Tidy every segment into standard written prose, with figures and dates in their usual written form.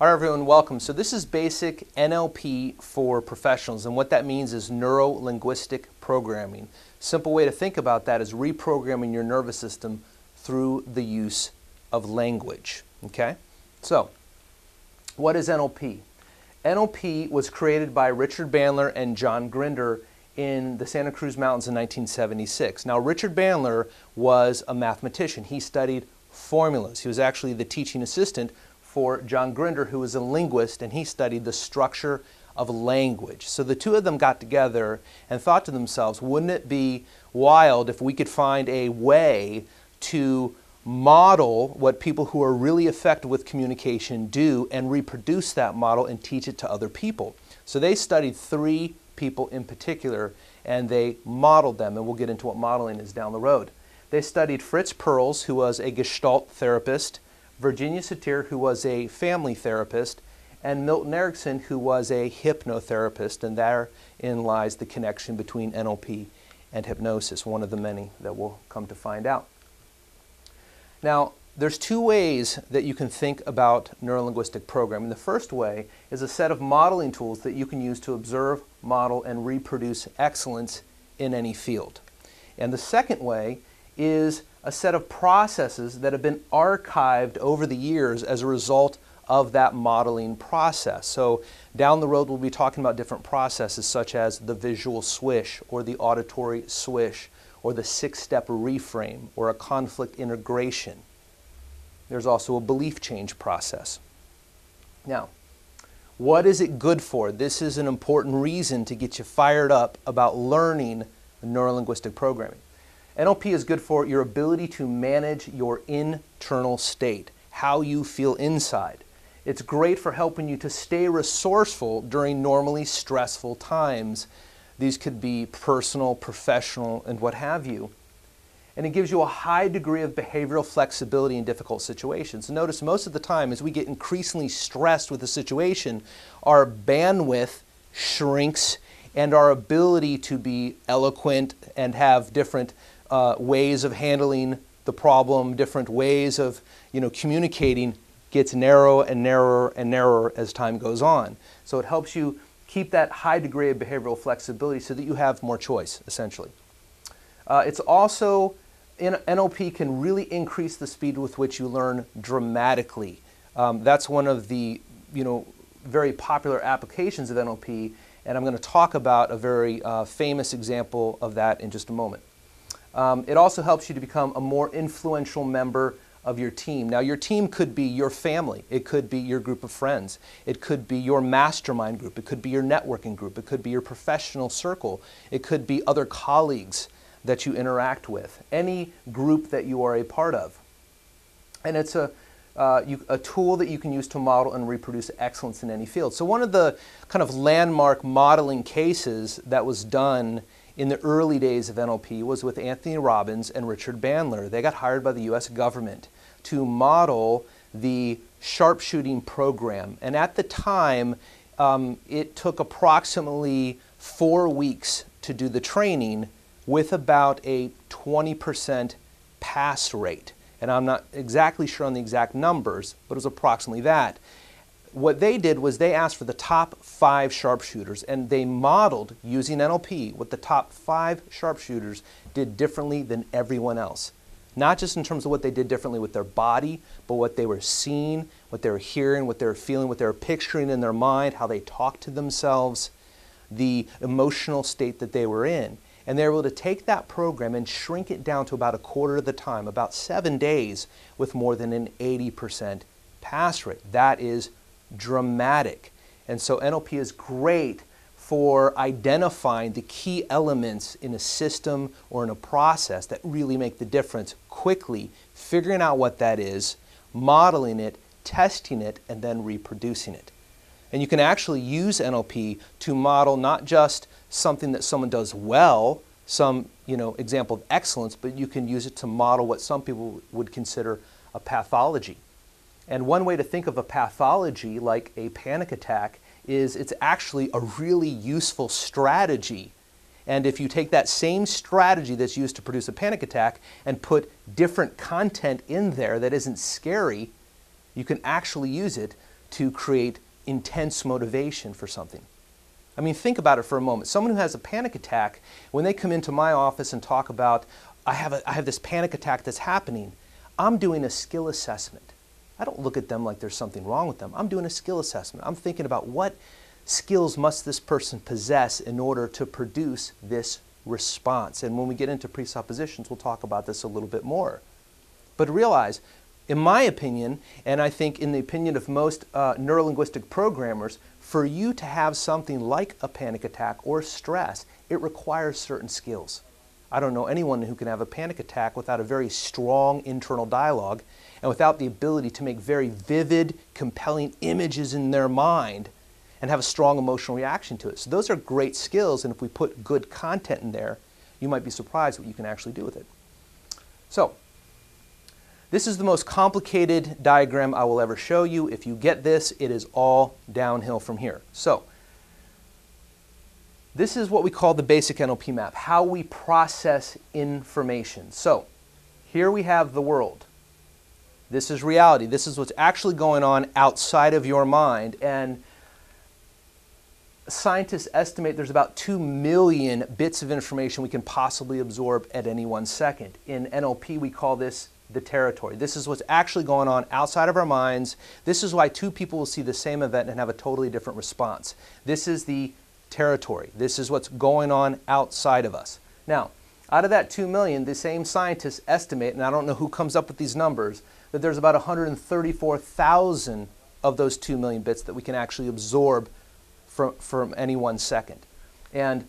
All right, everyone, welcome. So this is Basic NLP for Professionals, and what that means is Neuro Linguistic Programming. Simple way to think about that is reprogramming your nervous system through the use of language, okay? So, what is NLP? NLP was created by Richard Bandler and John Grinder in the Santa Cruz Mountains in 1976. Now, Richard Bandler was a mathematician. He studied formulas. He was actually the teaching assistant for John Grinder, who was a linguist, and he studied the structure of language. So the two of them got together and thought to themselves, wouldn't it be wild if we could find a way to model what people who are really effective with communication do and reproduce that model and teach it to other people? So they studied three people in particular, and they modeled them, and we'll get into what modeling is down the road. They studied Fritz Perls, who was a Gestalt therapist, Virginia Satir, who was a family therapist, and Milton Erickson, who was a hypnotherapist, and therein lies the connection between NLP and hypnosis, one of the many that we'll come to find out. Now, there's two ways that you can think about neurolinguistic programming. The first way is a set of modeling tools that you can use to observe, model, and reproduce excellence in any field. And the second way is a set of processes that have been archived over the years as a result of that modeling process. So down the road we'll be talking about different processes such as the visual swish or the auditory swish or the six-step reframe or a conflict integration. There's also a belief change process. Now, what is it good for? This is an important reason to get you fired up about learning neurolinguistic programming. NLP is good for your ability to manage your internal state, how you feel inside. It's great for helping you to stay resourceful during normally stressful times. These could be personal, professional, and what have you. And it gives you a high degree of behavioral flexibility in difficult situations. Notice most of the time as we get increasingly stressed with a situation, our bandwidth shrinks and our ability to be eloquent and have different ways of handling the problem, different ways of communicating gets narrower and narrower and narrower as time goes on. So it helps you keep that high degree of behavioral flexibility so that you have more choice, essentially. It's also, NLP can really increase the speed with which you learn dramatically. That's one of the very popular applications of NLP, and I'm going to talk about a very famous example of that in just a moment. It also helps you to become a more influential member of your team. Now, your team could be your family. It could be your group of friends. It could be your mastermind group. It could be your networking group. It could be your professional circle. It could be other colleagues that you interact with. Any group that you are a part of. And it's a tool that you can use to model and reproduce excellence in any field. So one of the kind of landmark modeling cases that was done in the early days of NLP was with Anthony Robbins and Richard Bandler. They got hired by the US government to model the sharpshooting program. And at the time, it took approximately 4 weeks to do the training with about a 20% pass rate. And I'm not exactly sure on the exact numbers, but it was approximately that. What they did was they asked for the top 5 sharpshooters, and they modeled, using NLP, what the top 5 sharpshooters did differently than everyone else. Not just in terms of what they did differently with their body, but what they were seeing, what they were hearing, what they were feeling, what they were picturing in their mind, how they talked to themselves, the emotional state that they were in. And they were able to take that program and shrink it down to about a quarter of the time, about 7 days, with more than an 80% pass rate. That is dramatic. And so NLP is great for identifying the key elements in a system or in a process that really make the difference quickly, figuring out what that is, modeling it, testing it, and then reproducing it. And you can actually use NLP to model not just something that someone does well, some example of excellence, but you can use it to model what some people would consider a pathology. And one way to think of a pathology like a panic attack is it's actually a really useful strategy. And if you take that same strategy that's used to produce a panic attack and put different content in there that isn't scary, you can actually use it to create intense motivation for something. I mean, think about it for a moment. Someone who has a panic attack, when they come into my office and talk about, I have this panic attack that's happening, I'm doing a skill assessment. I don't look at them like there's something wrong with them. I'm doing a skill assessment. I'm thinking about what skills must this person possess in order to produce this response. And when we get into presuppositions, we'll talk about this a little bit more. But realize, in my opinion, and I think in the opinion of most neurolinguistic programmers, for you to have something like a panic attack or stress, it requires certain skills. I don't know anyone who can have a panic attack without a very strong internal dialogue and without the ability to make very vivid, compelling images in their mind and have a strong emotional reaction to it. So those are great skills, and if we put good content in there, you might be surprised what you can actually do with it. So, this is the most complicated diagram I will ever show you. If you get this, it is all downhill from here. So, this is what we call the Basic NLP Map, how we process information. So, here we have the world. This is reality. This is what's actually going on outside of your mind. And scientists estimate there's about 2 million bits of information we can possibly absorb at any one second. In NLP, we call this the territory. This is what's actually going on outside of our minds. This is why two people will see the same event and have a totally different response. This is the territory. This is what's going on outside of us. Now, out of that 2 million, the same scientists estimate, and I don't know who comes up with these numbers, that there's about 134,000 of those 2 million bits that we can actually absorb from any 1 second. And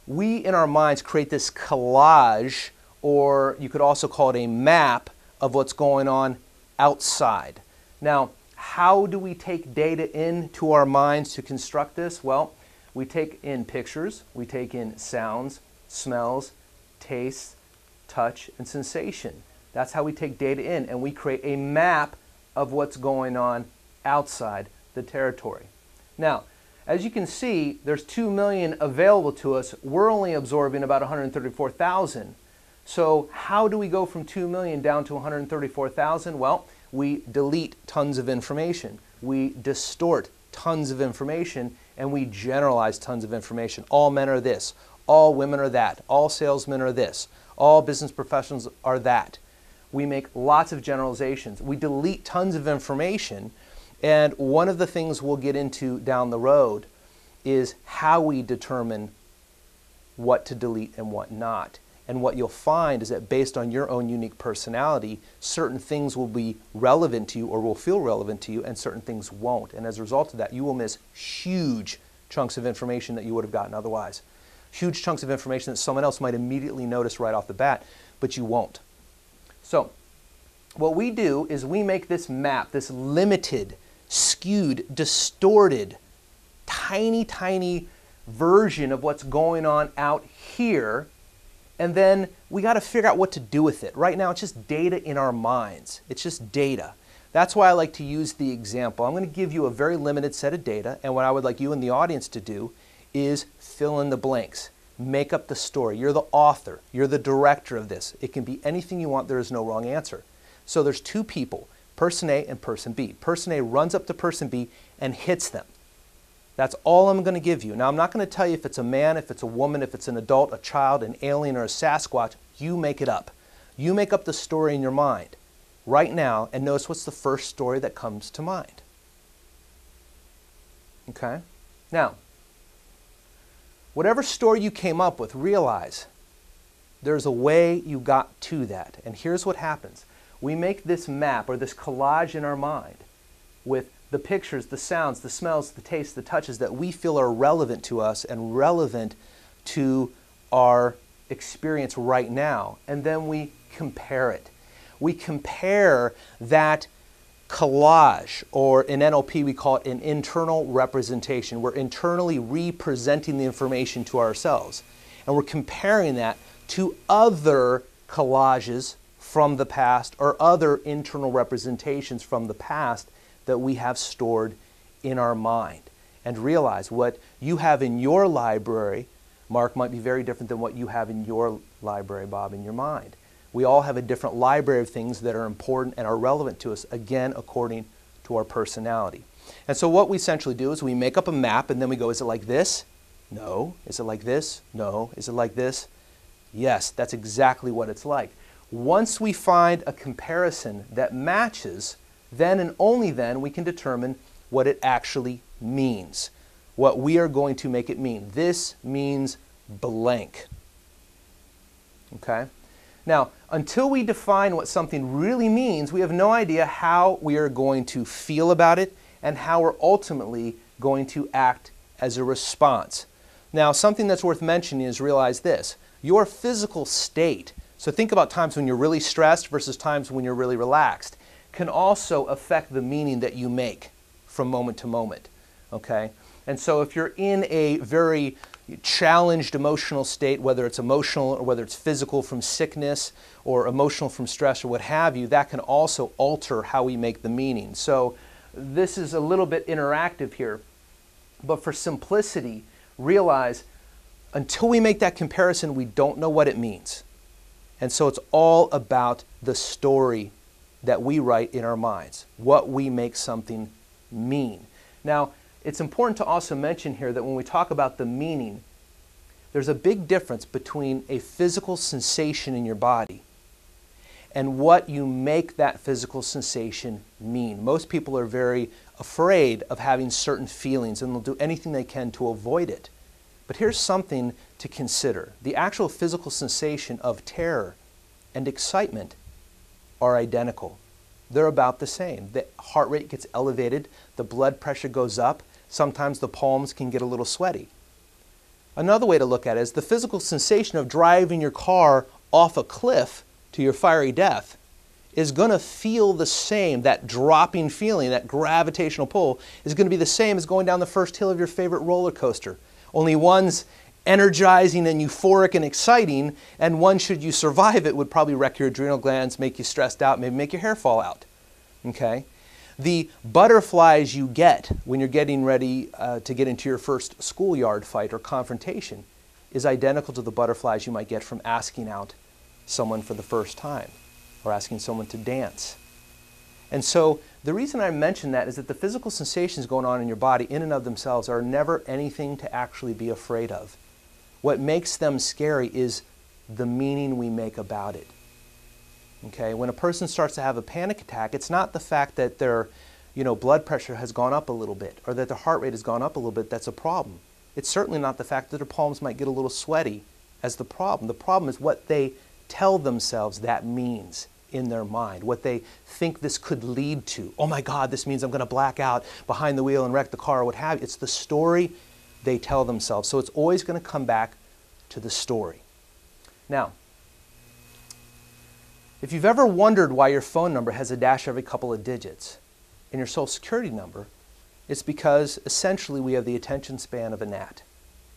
we, in our minds, create this collage, or you could also call it a map of what's going on outside. Now, how do we take data into our minds to construct this? Well, we take in pictures, we take in sounds, smells, tastes, touch, and sensation. That's how we take data in, and we create a map of what's going on outside the territory. Now, as you can see, there's 2 million available to us. We're only absorbing about 134,000. So how do we go from 2 million down to 134,000? Well, we delete tons of information. We distort tons of information, and we generalize tons of information. All men are this. All women are that. All salesmen are this. All business professionals are that. We make lots of generalizations. We delete tons of information, and one of the things we'll get into down the road is how we determine what to delete and what not. And what you'll find is that based on your own unique personality, certain things will be relevant to you or will feel relevant to you, and certain things won't. And as a result of that, you will miss huge chunks of information that you would have gotten otherwise. Huge chunks of information that someone else might immediately notice right off the bat, but you won't. So, what we do is we make this map, this limited, skewed, distorted, tiny, tiny version of what's going on out here, and then we got to figure out what to do with it. Right now, it's just data in our minds. It's just data. That's why I like to use the example. I'm going to give you a very limited set of data, and what I would like you and the audience to do is fill in the blanks. Make up the story. You're the author. You're the director of this. It can be anything you want. There is no wrong answer. So there's two people, person A and person B. Person A runs up to person B and hits them. That's all I'm going to give you. Now, I'm not going to tell you if it's a man, if it's a woman, if it's an adult, a child, an alien, or a Sasquatch. You make it up. You make up the story in your mind right now, and notice what's the first story that comes to mind. Okay? Now, whatever story you came up with, realize there's a way you got to that. And here's what happens. We make this map or this collage in our mind with the pictures, the sounds, the smells, the tastes, the touches that we feel are relevant to us and relevant to our experience right now. And then we compare it. We compare that collage, or in NLP we call it an internal representation. We're internally representing the information to ourselves. And we're comparing that to other collages from the past or other internal representations from the past that we have stored in our mind. And realize what you have in your library, Mark, might be very different than what you have in your library, Bob, in your mind. We all have a different library of things that are important and are relevant to us, again, according to our personality. And so what we essentially do is we make up a map and then we go, is it like this? No. Is it like this? No. Is it like this? Yes, that's exactly what it's like. Once we find a comparison that matches, then and only then we can determine what it actually means, what we are going to make it mean. This means blank. Okay? Now, until we define what something really means, we have no idea how we are going to feel about it and how we're ultimately going to act as a response. Now, something that's worth mentioning is realize this. Your physical state, so think about times when you're really stressed versus times when you're really relaxed, can also affect the meaning that you make from moment to moment. Okay? And so if you're in a very challenged emotional state, whether it's emotional or whether it's physical from sickness or emotional from stress or what have you, that can also alter how we make the meaning. So this is a little bit interactive here, but for simplicity, realize until we make that comparison, we don't know what it means. And so it's all about the story that we write in our minds, what we make something mean. Now, it's important to also mention here that when we talk about the meaning, there's a big difference between a physical sensation in your body and what you make that physical sensation mean. Most people are very afraid of having certain feelings and they'll do anything they can to avoid it. But here's something to consider. The actual physical sensation of terror and excitement are identical. They're about the same. The heart rate gets elevated, the blood pressure goes up, sometimes the palms can get a little sweaty. Another way to look at it is the physical sensation of driving your car off a cliff to your fiery death is going to feel the same. That dropping feeling, that gravitational pull, is going to be the same as going down the first hill of your favorite roller coaster. Only one's energizing and euphoric and exciting, and one, should you survive it, would probably wreck your adrenal glands, make you stressed out, maybe make your hair fall out. Okay? The butterflies you get when you're getting ready to get into your first schoolyard fight or confrontation is identical to the butterflies you might get from asking out someone for the first time or asking someone to dance. And so the reason I mention that is that the physical sensations going on in your body in and of themselves are never anything to actually be afraid of. What makes them scary is the meaning we make about it. Okay? When a person starts to have a panic attack, it's not the fact that their blood pressure has gone up a little bit or that their heart rate has gone up a little bit that's a problem. It's certainly not the fact that their palms might get a little sweaty as the problem. The problem is what they tell themselves that means in their mind, what they think this could lead to. Oh my God, this means I'm going to black out behind the wheel and wreck the car or what have you. It's the story they tell themselves. So it's always going to come back to the story. Now, if you've ever wondered why your phone number has a dash every couple of digits and your social security number, it's because essentially we have the attention span of a gnat.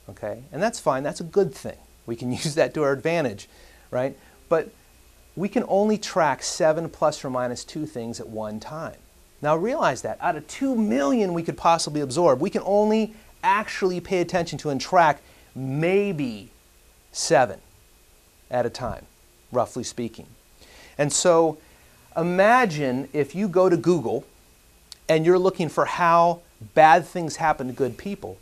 Okay? And that's fine. That's a good thing. We can use that to our advantage, right? But we can only track 7 plus or minus 2 things at one time. Now realize that out of 2 million we could possibly absorb, we can only actually pay attention to and track maybe 7 at a time, roughly speaking. And so imagine if you go to Google and you're looking for how bad things happen to good people,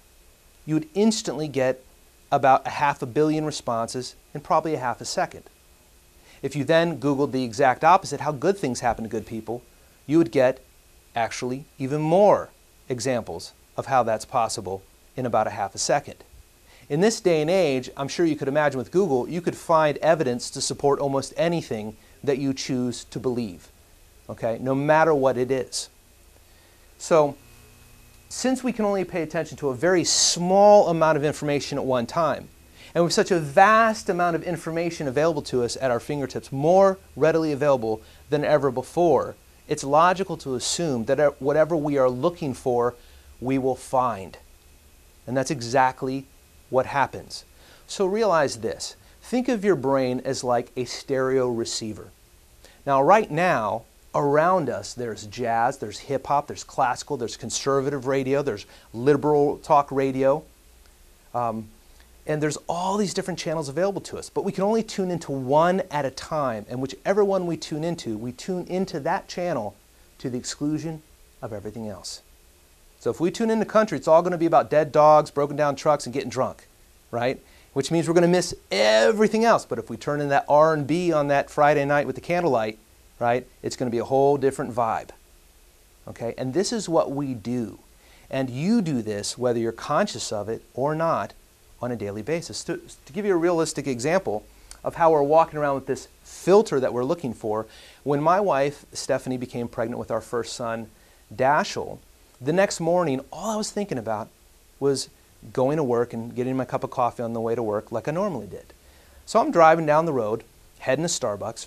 you would instantly get about 500 million responses in probably a half a second. If you then Googled the exact opposite, how good things happen to good people, you would get actually even more examples of how that's possible in about a half a second. In this day and age, I'm sure you could imagine with Google, you could find evidence to support almost anything that you choose to believe, okay, no matter what it is. So, since we can only pay attention to a very small amount of information at one time, and with such a vast amount of information available to us at our fingertips, more readily available than ever before, it's logical to assume that whatever we are looking for, we will find. And that's exactly what happens. So realize this. Think of your brain as like a stereo receiver. Now, right now, around us, there's jazz, there's hip-hop, there's classical, there's conservative radio, there's liberal talk radio. And there's all these different channels available to us, but we can only tune into one at a time, and whichever one we tune into that channel to the exclusion of everything else. So if we tune into country, it's all going to be about dead dogs, broken down trucks, and getting drunk, right? Which means we're going to miss everything else. But if we turn in that R&B on that Friday night with the candlelight, right, it's going to be a whole different vibe. Okay? And this is what we do. And you do this whether you're conscious of it or not on a daily basis. To give you a realistic example of how we're walking around with this filter that we're looking for, when my wife, Stephanie, became pregnant with our first son, Dashel, the next morning, all I was thinking about was going to work and getting my cup of coffee on the way to work like I normally did. So I'm driving down the road, heading to Starbucks,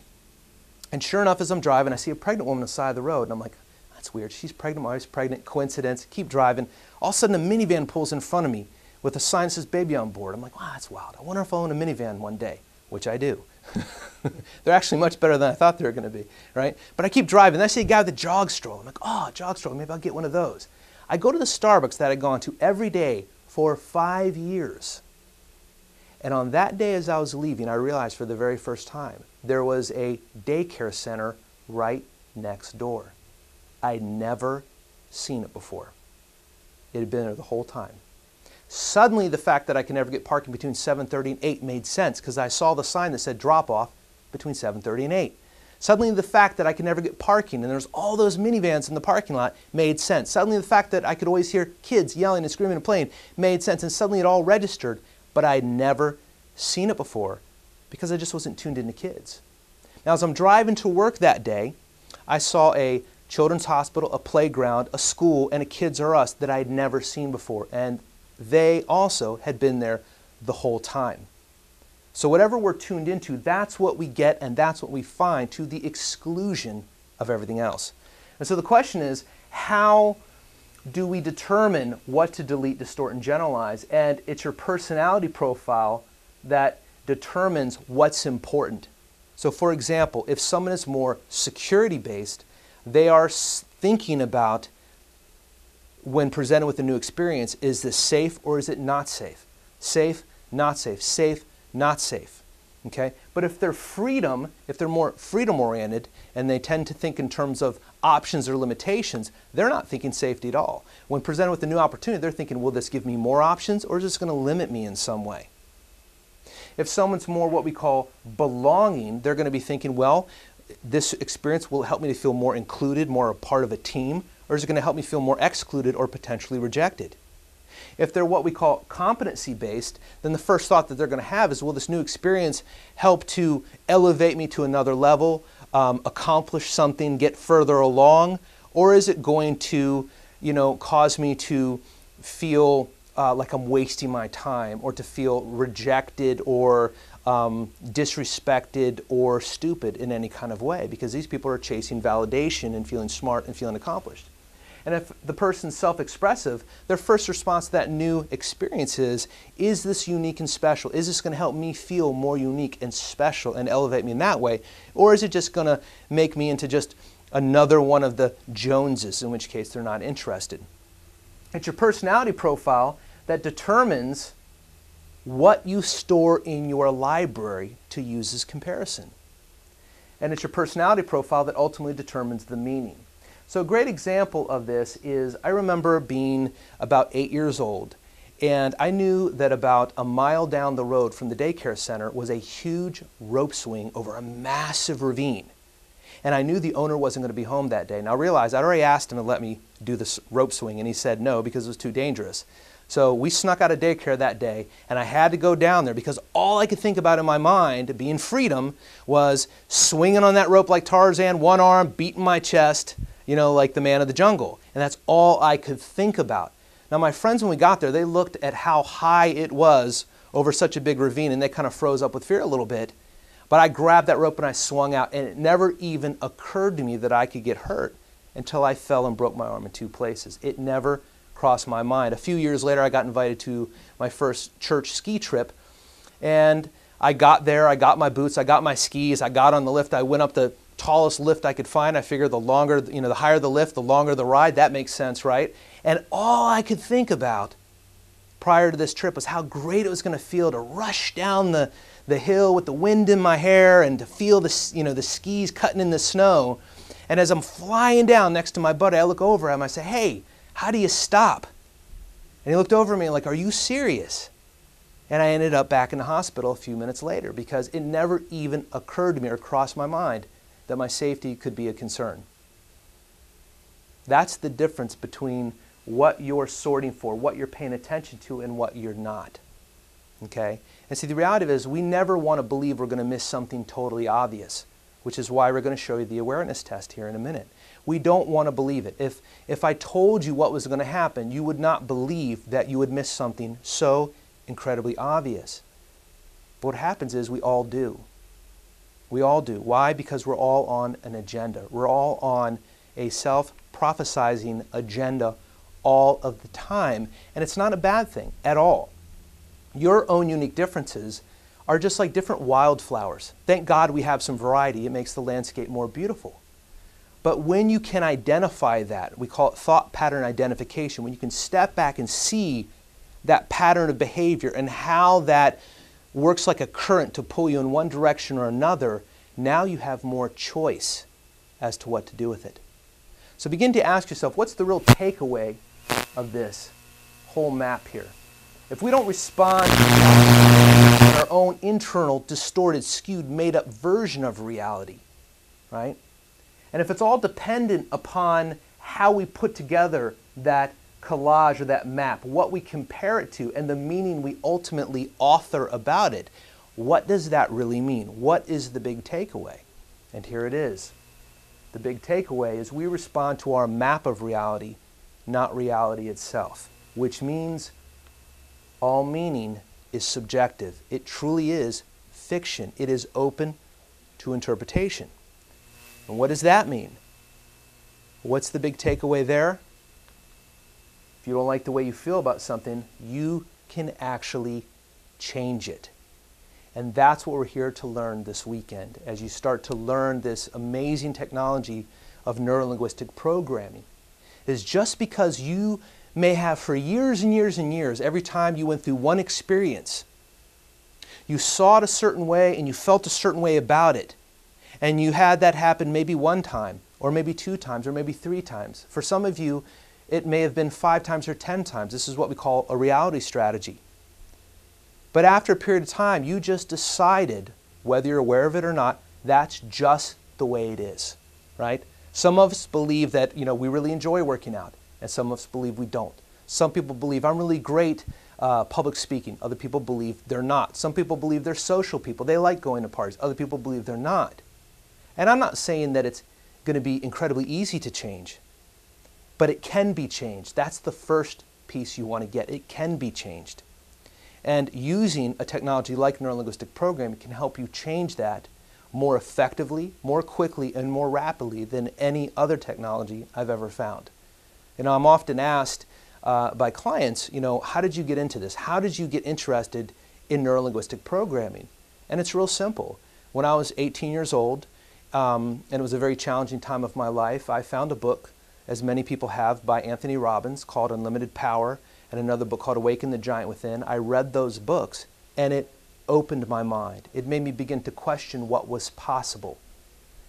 and sure enough, as I'm driving, I see a pregnant woman on the side of the road, and I'm like, that's weird. She's pregnant, my wife's pregnant, coincidence. Keep driving. All of a sudden, a minivan pulls in front of me with a sign that says baby on board. I'm like, wow, that's wild. I wonder if I'll own a minivan one day, which I do. They're actually much better than I thought they were going to be, right? But I keep driving. Then I see a guy with a jog stroller. I'm like, oh, jog stroller, maybe I'll get one of those. I go to the Starbucks that I'd gone to every day for 5 years. And on that day as I was leaving, I realized for the very first time, there was a daycare center right next door. I'd never seen it before. It had been there the whole time. Suddenly, the fact that I could never get parking between 7:30 and 8 made sense because I saw the sign that said drop off between 7:30 and 8. Suddenly, the fact that I could never get parking and there's all those minivans in the parking lot made sense. Suddenly, the fact that I could always hear kids yelling and screaming and playing made sense. And suddenly, it all registered, but I'd never seen it before because I just wasn't tuned into kids. Now, as I'm driving to work that day, I saw a children's hospital, a playground, a school, and a Kids R Us that I'd never seen before. And they also had been there the whole time. So whatever we're tuned into, that's what we get and that's what we find to the exclusion of everything else. And so the question is, how do we determine what to delete, distort, and generalize? And it's your personality profile that determines what's important. So for example, if someone is more security-based, they are thinking about, when presented with a new experience, is this safe or is it not safe? Safe, not safe, safe, not safe. Okay? But if they're more freedom-oriented and they tend to think in terms of options or limitations, they're not thinking safety at all. When presented with a new opportunity, they're thinking, will this give me more options or is this going to limit me in some way? If someone's more what we call belonging, they're going to be thinking, well, this experience will help me to feel more included, more a part of a team, or is it going to help me feel more excluded or potentially rejected? If they're what we call competency-based, then the first thought that they're going to have is, will this new experience help to elevate me to another level, accomplish something, get further along, or is it going to, cause me to feel like I'm wasting my time, or to feel rejected or disrespected or stupid in any kind of way, because these people are chasing validation and feeling smart and feeling accomplished. And if the person's self-expressive, their first response to that new experience is this unique and special? Is this going to help me feel more unique and special and elevate me in that way? Or is it just going to make me into just another one of the Joneses, in which case they're not interested? It's your personality profile that determines what you store in your library to use as comparison. And it's your personality profile that ultimately determines the meaning. So a great example of this is, I remember being about 8 years old, and I knew that about a mile down the road from the daycare center was a huge rope swing over a massive ravine. And I knew the owner wasn't going to be home that day. Now I realized I'd already asked him to let me do this rope swing, and he said no because it was too dangerous. So we snuck out of daycare that day, and I had to go down there because all I could think about in my mind, being freedom, was swinging on that rope like Tarzan, one arm, beating my chest, like the man of the jungle. And that's all I could think about. Now my friends, when we got there, they looked at how high it was over such a big ravine, and they kind of froze up with fear a little bit. But I grabbed that rope and I swung out, and it never even occurred to me that I could get hurt until I fell and broke my arm in 2 places. It never crossed my mind. A few years later, I got invited to my first church ski trip, and I got there, I got my boots, I got my skis, I got on the lift, I went up the tallest lift I could find. I figured the longer, the higher the lift, the longer the ride. That makes sense, right? And all I could think about prior to this trip was how great it was going to feel to rush down the hill with the wind in my hair and to feel the skis cutting in the snow. And as I'm flying down next to my buddy, I look over at him, I say, hey, How do you stop? And he looked over at me like, are you serious? And I ended up back in the hospital a few minutes later because it never even occurred to me or crossed my mind that my safety could be a concern. That's the difference between what you're sorting for, what you're paying attention to, and what you're not. Okay? And see, the reality is we never want to believe we're going to miss something totally obvious, which is why we're going to show you the awareness test here in a minute. We don't want to believe it. If I told you what was going to happen, you would not believe that you would miss something so incredibly obvious. But what happens is we all do. We all do. Why? Because we're all on an agenda. We're all on a self-prophesizing agenda all of the time. And it's not a bad thing at all. Your own unique differences are just like different wildflowers. Thank God we have some variety. It makes the landscape more beautiful. But when you can identify that, we call it thought pattern identification, when you can step back and see that pattern of behavior and how that works like a current to pull you in one direction or another, now you have more choice as to what to do with it. So begin to ask yourself, what's the real takeaway of this whole map here? If we don't respond to our own internal, distorted, skewed, made-up version of reality, right? And if it's all dependent upon how we put together that collage or that map, what we compare it to, and the meaning we ultimately author about it, what does that really mean? What is the big takeaway? And here it is. The big takeaway is we respond to our map of reality, not reality itself, which means all meaning is subjective. It truly is fiction. It is open to interpretation. And what does that mean? What's the big takeaway there? If you don't like the way you feel about something, you can actually change it. And that's what we're here to learn this weekend as you start to learn this amazing technology of neuro-linguistic programming. Is just because you may have for years and years and years, every time you went through one experience, you saw it a certain way and you felt a certain way about it. And you had that happen maybe one time, or maybe 2 times, or maybe 3 times. For some of you, it may have been 5 times or 10 times. This is what we call a reality strategy. But after a period of time, you just decided, whether you're aware of it or not, that's just the way it is, right? Some of us believe that, we really enjoy working out, and some of us believe we don't. Some people believe, I'm really great public speaking. Other people believe they're not. Some people believe they're social people. They like going to parties. Other people believe they're not. And I'm not saying that it's going to be incredibly easy to change, but it can be changed. That's the first piece you want to get. It can be changed. And using a technology like neuro-linguistic programming can help you change that more effectively, more quickly, and more rapidly than any other technology I've ever found. I'm often asked by clients, how did you get into this? How did you get interested in neuro-linguistic programming? And it's real simple. When I was 18 years old, and it was a very challenging time of my life, I found a book, as many people have, by Anthony Robbins called Unlimited Power, and another book called Awaken the Giant Within. I read those books, and it opened my mind. It made me begin to question what was possible.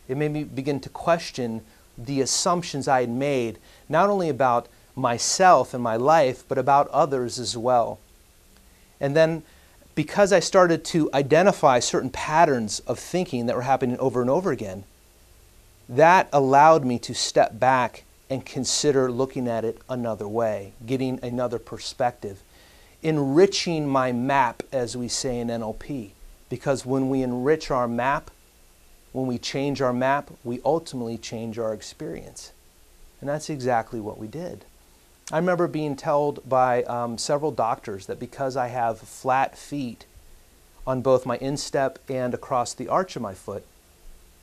It made me begin to question the assumptions I had made, not only about myself and my life, but about others as well. And then, because I started to identify certain patterns of thinking that were happening over and over again, that allowed me to step back and consider looking at it another way, getting another perspective, enriching my map, as we say in NLP. Because when we enrich our map, when we change our map, we ultimately change our experience. And that's exactly what we did. I remember being told by several doctors that because I have flat feet on both my instep and across the arch of my foot,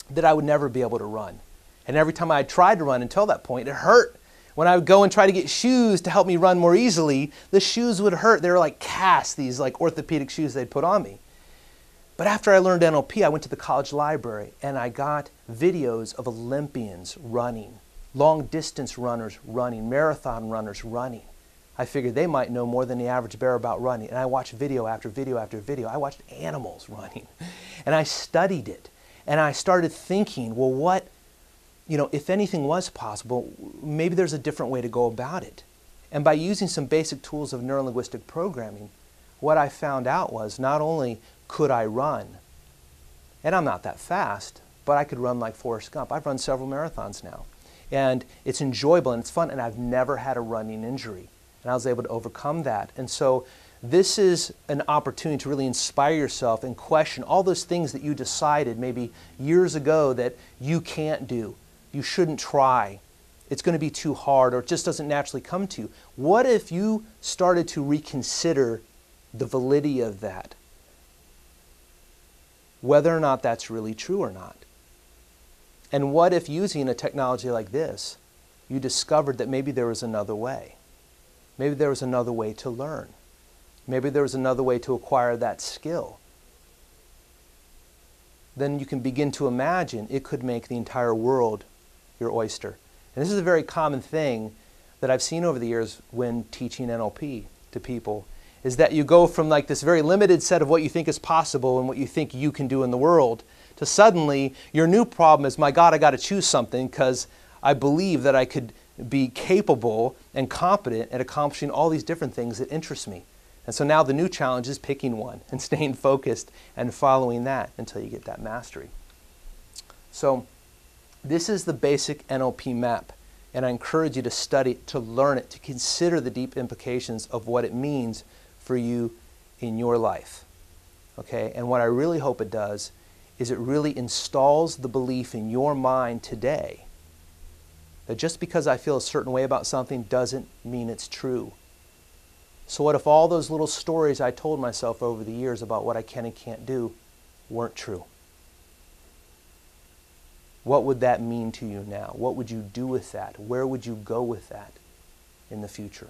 that I would never be able to run. And every time I tried to run until that point, it hurt. When I would go and try to get shoes to help me run more easily, the shoes would hurt. They were like casts, these like orthopedic shoes they'd put on me. But after I learned NLP, I went to the college library and I got videos of Olympians running, long distance runners running, marathon runners running. I figured they might know more than the average bear about running. And I watched video after video after video. I watched animals running. And I studied it. And I started thinking, well, if anything was possible, maybe there's a different way to go about it. And by using some basic tools of neurolinguistic programming, what I found out was not only could I run, and I'm not that fast, but I could run like Forrest Gump. I've run several marathons now. And it's enjoyable and it's fun, and I've never had a running injury. And I was able to overcome that. And so this is an opportunity to really inspire yourself and question all those things that you decided maybe years ago that you can't do, you shouldn't try, it's going to be too hard, or it just doesn't naturally come to you. What if you started to reconsider the validity of that, whether or not that's really true or not? And what if using a technology like this, you discovered that maybe there was another way? Maybe there was another way to learn. Maybe there was another way to acquire that skill. Then you can begin to imagine it could make the entire world your oyster. And this is a very common thing that I've seen over the years when teaching NLP to people, is that you go from like this very limited set of what you think is possible and what you think you can do in the world, to suddenly your new problem is, my God, I got to choose something because I believe that I could be capable and competent at accomplishing all these different things that interest me. And so now the new challenge is picking one and staying focused and following that until you get that mastery. So this is the Basic NLP Map, and I encourage you to study it, to learn it, to consider the deep implications of what it means for you in your life. Okay? And what I really hope it does is it really installs the belief in your mind today that just because I feel a certain way about something doesn't mean it's true. So what if all those little stories I told myself over the years about what I can and can't do weren't true? What would that mean to you now? What would you do with that? Where would you go with that in the future?